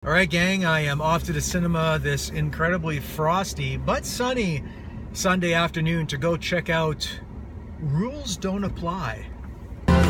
All right, gang, I am off to the cinema this incredibly frosty but sunny Sunday afternoon to go check out Rules Don't Apply.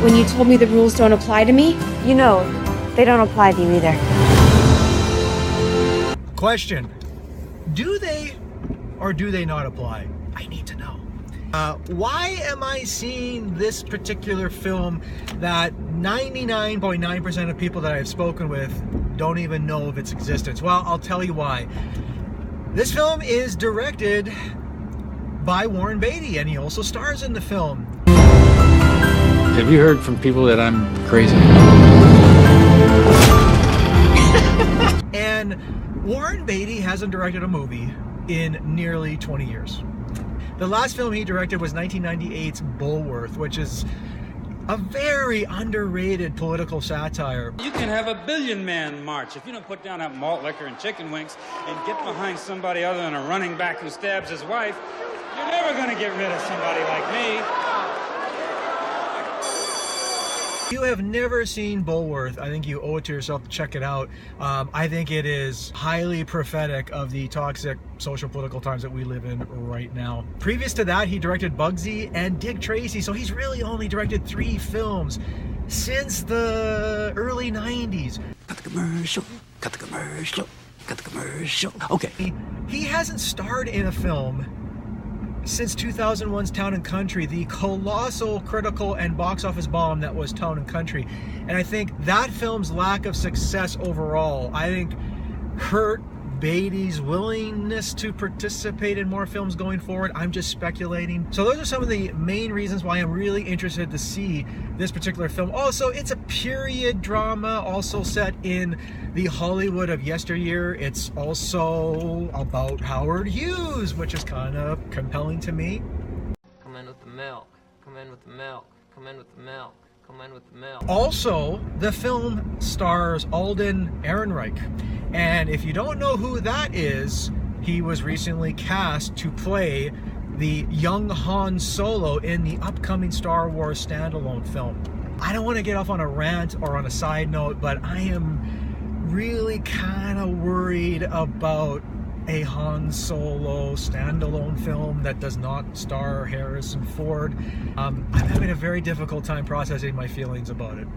When you told me the rules don't apply to me, you know, they don't apply to you either. Question, do they or do they not apply? I need to know. Why am I seeing this particular film that 99.9% of people that I've spoken with don't even know of its existence? Well, I'll tell you why. This film is directed by Warren Beatty, and he also stars in the film. Have you heard from people that I'm crazy? And Warren Beatty hasn't directed a movie in nearly 20 years. The last film he directed was 1998's Bulworth, which is a very underrated political satire. You can have a billion-man march. If you don't put down that malt liquor and chicken wings and get behind somebody other than a running back who stabs his wife, you're never going to get rid of somebody like me. If you have never seen Bulworth, I think you owe it to yourself to check it out. I think it is highly prophetic of the toxic social political times that we live in right now. Previous to that, he directed Bugsy and Dick Tracy, so he's really only directed 3 films since the early 90s. Cut the commercial, cut the commercial, cut the commercial. Okay. He hasn't starred in a film since 2001's Town and Country, the colossal critical and box office bomb that was Town and Country. And I think that film's lack of success overall, I think, hurt Beatty's willingness to participate in more films going forward. I'm just speculating. So those are some of the main reasons why I'm really interested to see this particular film. Also, it's a period drama, also set in the Hollywood of yesteryear. It's also about Howard Hughes, which is kind of compelling to me. Come in with the milk. Come in with the milk. Come in with the milk. Come in with the milk. Also, the film stars Alden Ehrenreich. And if you don't know who that is, he was recently cast to play the young Han Solo in the upcoming Star Wars standalone film. I don't want to get off on a rant or on a side note, but I am really kind of worried about a Han Solo standalone film that does not star Harrison Ford. I'm having a very difficult time processing my feelings about it.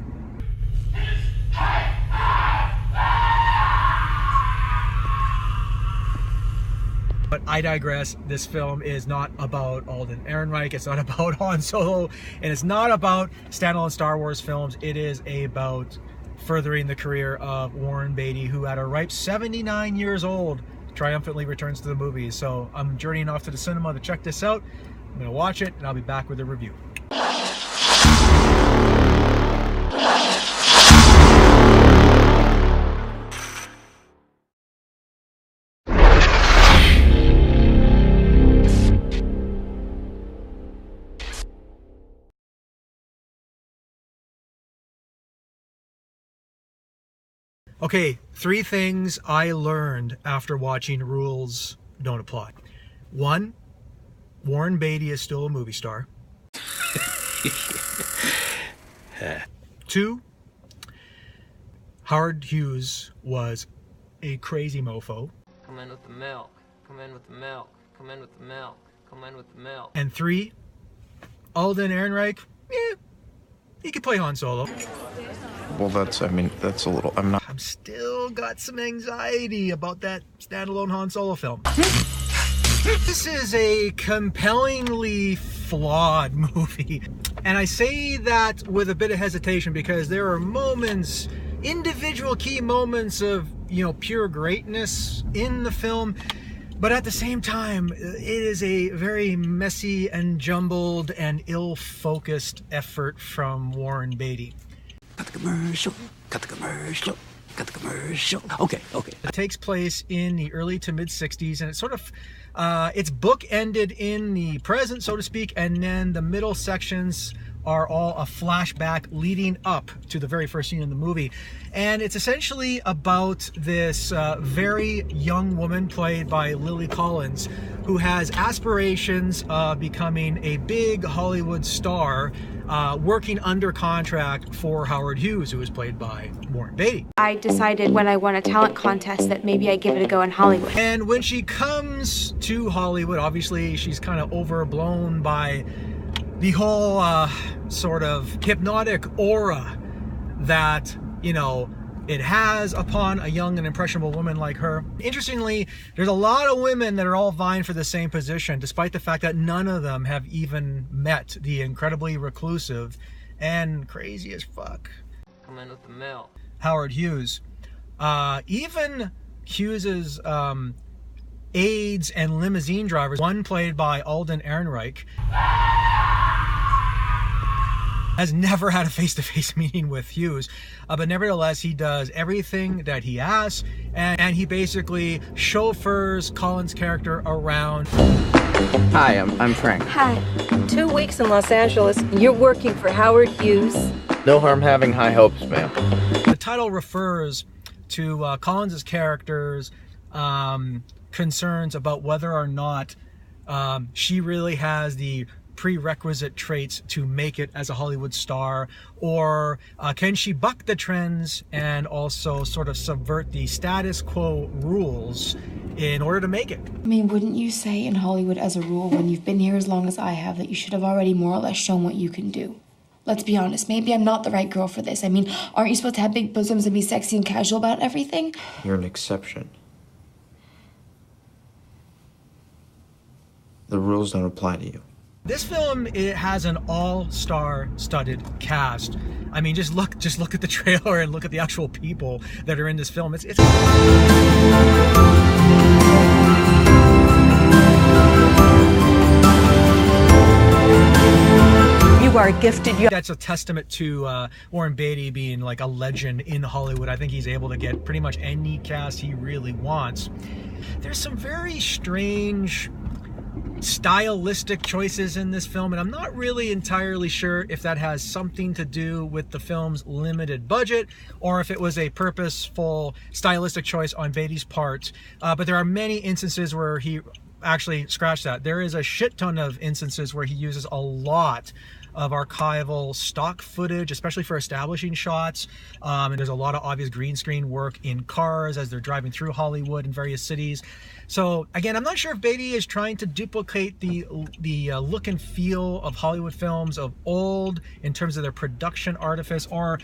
But I digress. This film is not about Alden Ehrenreich, it's not about Han Solo, and it's not about standalone Star Wars films. It is about furthering the career of Warren Beatty, who at a ripe 79 years old triumphantly returns to the movies. So I'm journeying off to the cinema to check this out. I'm gonna watch it and I'll be back with a review. Okay, 3 things I learned after watching Rules Don't Apply. 1, Warren Beatty is still a movie star. 2, Howard Hughes was a crazy mofo. Come in with the milk. Come in with the milk. Come in with the milk. Come in with the milk. And 3, Alden Ehrenreich, he could play Han Solo. Well, that's a little, I'm still got some anxiety about that standalone Han Solo film. This is a compellingly flawed movie. And I say that with a bit of hesitation because there are moments, individual key moments of, pure greatness in the film. But at the same time, it is a very messy and jumbled and ill-focused effort from Warren Beatty. Cut the commercial, cut the commercial, cut the commercial. Okay. It takes place in the early to mid 60s, and it's sort of, it's bookended in the present, so to speak, and then the middle sections are all a flashback leading up to the very first scene in the movie. And it's essentially about this very young woman played by Lily Collins who has aspirations of becoming a big Hollywood star, working under contract for Howard Hughes, who is played by Warren Beatty. I decided when I won a talent contest that maybe I'd give it a go in Hollywood. And when she comes to Hollywood, obviously she's kind of overblown by the whole sort of hypnotic aura that, you know, it has upon a young and impressionable woman like her. Interestingly, there's a lot of women that are all vying for the same position, despite the fact that none of them have even met the incredibly reclusive and crazy as fuck Come in with the milk. Howard Hughes. Even Hughes's aides and limousine drivers, one played by Alden Ehrenreich, has never had a face-to-face meeting with Hughes, but nevertheless he does everything that he asks, and he basically chauffeurs Collins' character around. Hi, I'm Frank. Hi. 2 weeks in Los Angeles, you're working for Howard Hughes. No harm having high hopes, ma'am. The title refers to Collins' character's concerns about whether or not she really has the prerequisite traits to make it as a Hollywood star, or can she buck the trends and also sort of subvert the status quo rules in order to make it. I mean, wouldn't you say in Hollywood as a rule, when you've been here as long as I have, that you should have already more or less shown what you can do? Let's be honest, maybe I'm not the right girl for this. I mean, aren't you supposed to have big bosoms and be sexy and casual about everything? You're an exception. The rules don't apply to you. This film, it has an all-star studded cast. I mean, just look at the trailer and look at the actual people that are in this film. It's You are gifted. That's a testament to Warren Beatty being like a legend in Hollywood. I think he's able to get pretty much any cast he really wants. There's some very strange stylistic choices in this film, and I'm not really entirely sure if that has something to do with the film's limited budget or if it was a purposeful stylistic choice on Beatty's part, but there are many instances where he actually scratched that. There is a shit ton of instances where he uses a lot of archival stock footage, especially for establishing shots, and there's a lot of obvious green screen work in cars as they're driving through Hollywood in various cities. So again, I'm not sure if Beatty is trying to duplicate the look and feel of Hollywood films of old in terms of their production artifice, or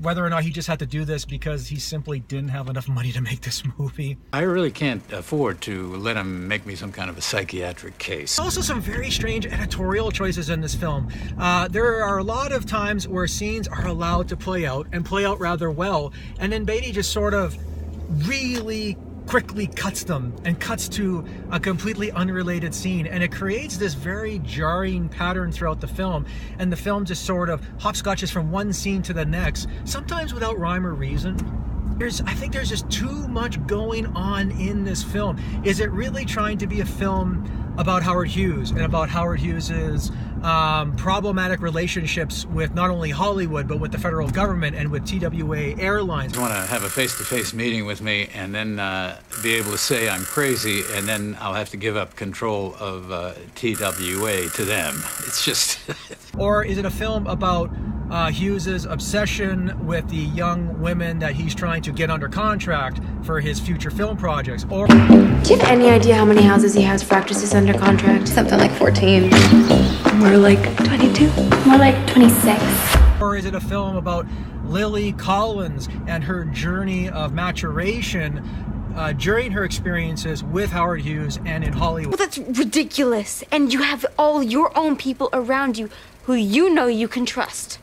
whether or not he just had to do this because he simply didn't have enough money to make this movie. I really can't afford to let him make me some kind of a psychiatric case. Also some very strange editorial choices in this film. There are a lot of times where scenes are allowed to play out and play out rather well, and then Beatty just sort of really quickly cuts them and cuts to a completely unrelated scene, and it creates this very jarring pattern throughout the film, and the film just sort of hopscotches from one scene to the next, sometimes without rhyme or reason. I think there's just too much going on in this film. Is it really trying to be a film about Howard Hughes and about Howard Hughes's problematic relationships with not only Hollywood but with the federal government and with TWA Airlines? You want to have a face-to-face meeting with me and then be able to say I'm crazy, and then I'll have to give up control of TWA to them. It's just... Or is it a film about Hughes's obsession with the young women that he's trying to get under contract for his future film projects? Or Do you have any idea how many houses he has for actresses under contract? Something like 14. More like 22. More like 26. Or is it a film about Lily Collins and her journey of maturation during her experiences with Howard Hughes and in Hollywood? Well, that's ridiculous. And you have all your own people around you who you know you can trust.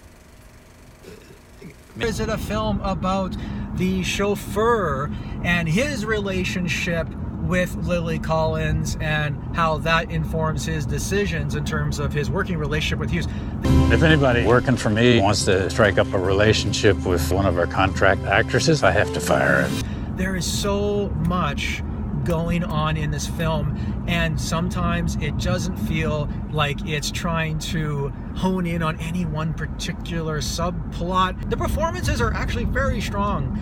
Is it a film about the chauffeur and his relationship with Lily Collins and how that informs his decisions in terms of his working relationship with Hughes? If anybody working for me wants to strike up a relationship with one of our contract actresses, I have to fire him. There is so much going on in this film, and sometimes it doesn't feel like it's trying to hone in on any one particular subplot. The performances are actually very strong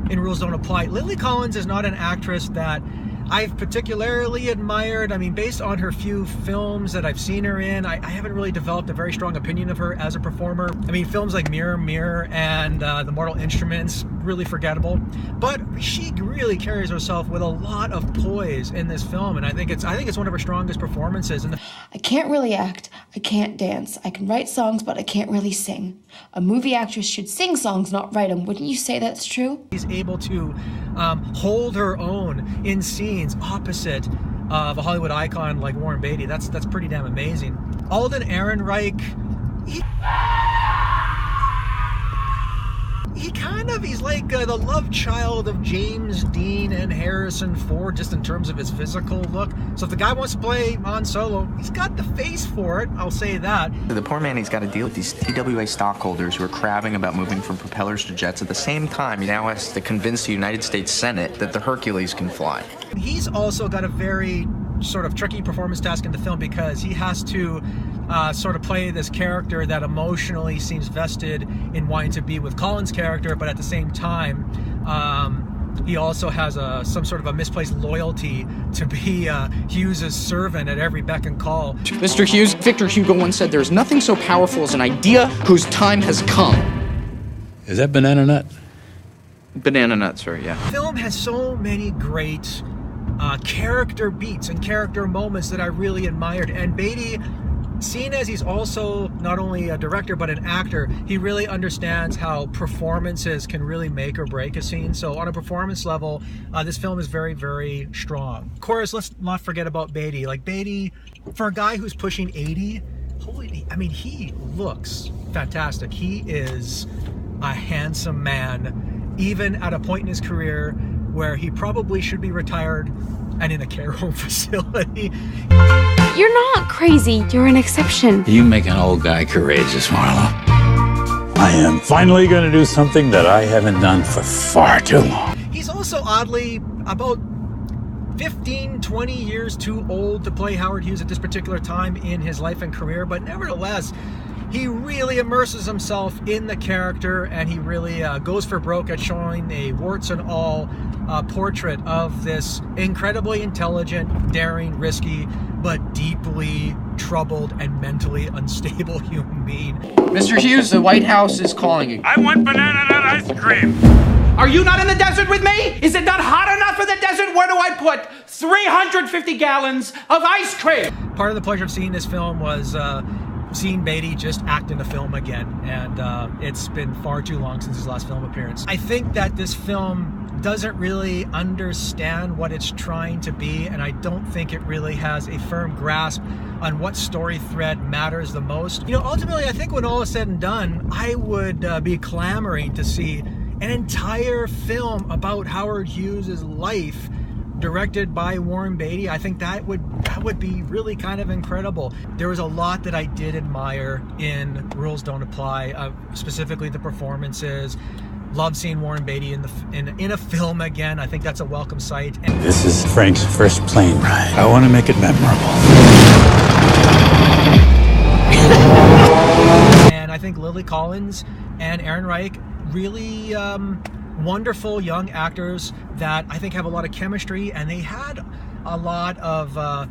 in Rules Don't Apply. Lily Collins is not an actress that I've particularly admired. I mean, based on her few films that I've seen her in, I haven't really developed a very strong opinion of her as a performer. I mean, films like Mirror, Mirror and The Mortal Instruments, really forgettable. But she really carries herself with a lot of poise in this film, and I think it's one of her strongest performances. And I can't really act, I can't dance, I can write songs, but I can't really sing. A movie actress should sing songs, not write them. Wouldn't you say that's true? She's able to hold her own in scenes opposite of a Hollywood icon like Warren Beatty. That's pretty damn amazing. Alden Ehrenreich, he's like the love child of James Dean and Harrison Ford, just in terms of his physical look. So if the guy wants to play Han Solo, he's got the face for it, I'll say that. The poor man, he's got to deal with these TWA stockholders who are crabbing about moving from propellers to jets. At the same time, he now has to convince the United States Senate that the Hercules can fly. He's also got a very sort of tricky performance task in the film, because he has to sort of play this character that emotionally seems vested in wanting to be with Collins' character, but at the same time, he also has some sort of a misplaced loyalty to be Hughes' servant at every beck and call. Mr. Hughes, Victor Hugo once said, "There's nothing so powerful as an idea whose time has come." Is that banana nut? Banana nut, sir, yeah. The film has so many great character beats and character moments that I really admired, and Beatty, seeing as he's also not only a director but an actor, he really understands how performances can really make or break a scene. So on a performance level, this film is very, very strong. Of course, let's not forget about Beatty. Like, Beatty, for a guy who's pushing 80, I mean, he looks fantastic. He is a handsome man, even at a point in his career where he probably should be retired and in a care home facility. You're not crazy. You're an exception. You make an old guy courageous, Marla. I am finally going to do something that I haven't done for far too long. He's also oddly about 15, 20 years too old to play Howard Hughes at this particular time in his life and career, but nevertheless, he really immerses himself in the character, and he really goes for broke at showing a warts and all portrait of this incredibly intelligent, daring, risky, but deeply troubled and mentally unstable human being. Mr. Hughes, the White House is calling you. I want banana nut ice cream. Are you not in the desert with me? Is it not hot enough for the desert? Where do I put 350 gallons of ice cream? Part of the pleasure of seeing this film was seeing Beatty just act in a film again, and it's been far too long since his last film appearance. I think that this film doesn't really understand what it's trying to be, and I don't think it really has a firm grasp on what story thread matters the most. You know, ultimately, I think when all is said and done, I would be clamoring to see an entire film about Howard Hughes' life directed by Warren Beatty. I think that would be really kind of incredible. There was a lot that I did admire in Rules Don't Apply, specifically the performances. Love seeing Warren Beatty in a film again. I think that's a welcome sight. And This is Frank's first plane ride. I want to make it memorable. And I think Lily Collins and Ehrenreich, really wonderful young actors that I think have a lot of chemistry, and they had a lot of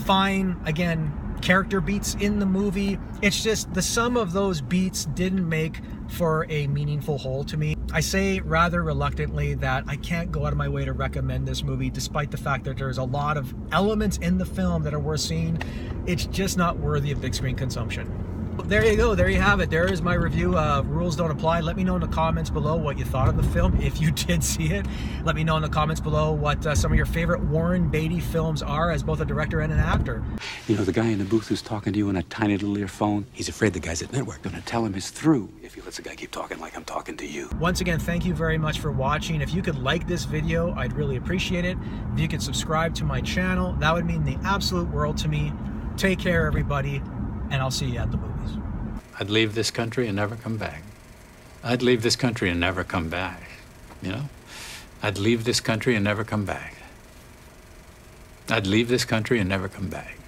fine, again, character beats in the movie. It's just the sum of those beats didn't make for a meaningful whole to me. I say rather reluctantly that I can't go out of my way to recommend this movie, despite the fact that there's a lot of elements in the film that are worth seeing. It's just not worthy of big screen consumption. There you go. There you have it. There is my review of Rules Don't Apply. Let me know in the comments below what you thought of the film, if you did see it. Let me know in the comments below what some of your favorite Warren Beatty films are as both a director and an actor. You know, the guy in the booth who's talking to you on a tiny little earphone, he's afraid the guys at Network are going to tell him he's through if he lets the guy keep talking like I'm talking to you. Once again, thank you very much for watching. If you could like this video, I'd really appreciate it. If you could subscribe to my channel, that would mean the absolute world to me. Take care, everybody, and I'll see you at the movies. I'd leave this country and never come back. I'd leave this country and never come back, you know? I'd leave this country and never come back. I'd leave this country and never come back.